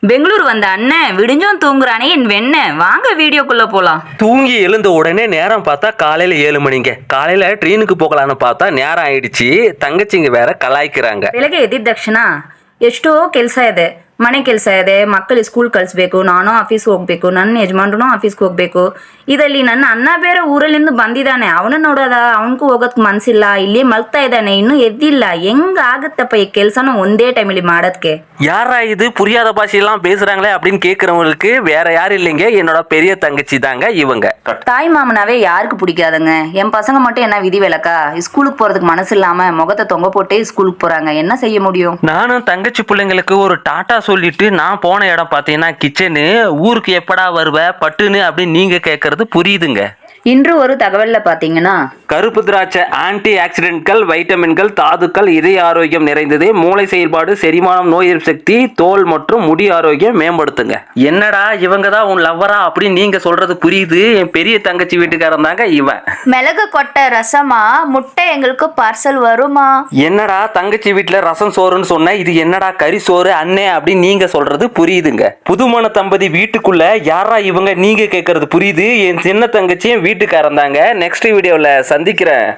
பெங்களூர் வந்த அண்ணன் விடிஞ்சும் தூங்குறானே என் வெண்ண. வாங்க வீடியோக்குள்ள போலாம். தூங்கி எழுந்த உடனே நேரம் பார்த்தா காலையில 7 மணிங்க. காலையில ட்ரெயினுக்கு போகலான்னு பார்த்தா நேரம் ஆயிடுச்சு. தங்கச்சிங்க வேற கலாய்க்கிறாங்க. ಬೆಳಗ್ಗೆ ಎದ್ದಿದ ತಕ್ಷಣ ಎಷ್ಟೋ ಕೆಲಸ ಇದೆ. ಮನೆ ಕೆಲಸ ಇದೆ, ಮಕ್ಕಳು ಸ್ಕೂಲ್ ಕಳಿಸ್ಬೇಕು, ನಾನು ಆಫೀಸ್ಗೆ ಹೋಗ್ಬೇಕು, ನನ್ನ ಯಜಮಾನ್ರು ಆಫೀಸ್ಗೆ ಹೋಗ್ಬೇಕು. ಇದರಲ್ಲಿ ನನ್ನ ಅಣ್ಣ ಬೇರೆ ಊರಲ್ಲಿಂದ ಬಂದಿದ್ದಾನೆ. ಅವನ ನೋಡೋದ, ಅವನಿಗೂ ಹೋಗೋದಕ್ಕೆ ಮನ್ಸಿಲ್ಲ, ಇಲ್ಲಿ ಮಲ್ತಾ ಇದ್ದಾನೆ, ಇನ್ನೂ ಎದ್ದಿಲ್ಲ. ಹೆಂಗ್ ಆಗತ್ತಪ್ಪ ಈ ಕೆಲಸನ ಒಂದೇ ಟೈಮಲ್ಲಿ ಮಾಡೋದಕ್ಕೆ? யாரா இது புரியாத பாஷையெல்லாம் பேசுறாங்களே அப்படின்னு கேட்கறவங்களுக்கு வேற யாரும் இல்லைங்க, என்னோட பெரிய தங்கச்சி தாங்க இவங்க. தாய் மாமனாவே யாருக்கு பிடிக்காதுங்க. என் பசங்க மட்டும் என்ன விதி விலக்கா? ஸ்கூலுக்கு போறதுக்கு மனசு இல்லாம முகத்தை தொங்க போட்டே ஸ்கூலுக்கு போறாங்க. என்ன செய்ய முடியும்? நானும் தங்கச்சி பிள்ளைங்களுக்கு ஒரு டாட்டா சொல்லிட்டு நான் போன இடம் பார்த்தீங்கன்னா கிச்சனு. ஊருக்கு எப்படா வருவ பட்டுன்னு அப்படின்னு நீங்க கேட்கறது புரியுதுங்க. இன்று ஒரு தகவல்ல பாத்தீங்கன்னா, கருப்பு திராட்சை ஆன்டி ஆக்சிடென்ட்கள், வைட்டமின்கள், தாதுக்கள், இதய ஆரோக்கியம் நிறைந்தது, மூளை செயல்பாடு, செரிமானம், நோய் எதிர்ப்பு சக்தி, தோல் மற்றும் முடி ஆரோக்கியம் மேம்படுத்துங்க. என்னடா இவங்க தான் உன் லவ்வரா அப்படின்னு நீங்க சொல்றது புரியுது. என் பெரிய தங்கச்சி வீட்டுக்காரன் தாங்க இவன். மிளகு கொட்டை ரசமா, முட்டை எங்களுக்கு பார்சல் வருமா? என்னடா தங்கச்சி வீட்டுல ரசம் சோறுன்னு சொன்ன, இது என்னடா கறி சோறு அண்ணே அப்படின்னு நீங்க சொல்றது புரியுதுங்க. புதுமண தம்பதி வீட்டுக்குள்ள யாரா இவங்க நீங்க கேட்கறது புரியுது. என் சின்ன தங்கச்சி வீட்டுக்காரன் தாங்க. நெக்ஸ்ட் வீடியோல சந்திக்கிறேன்.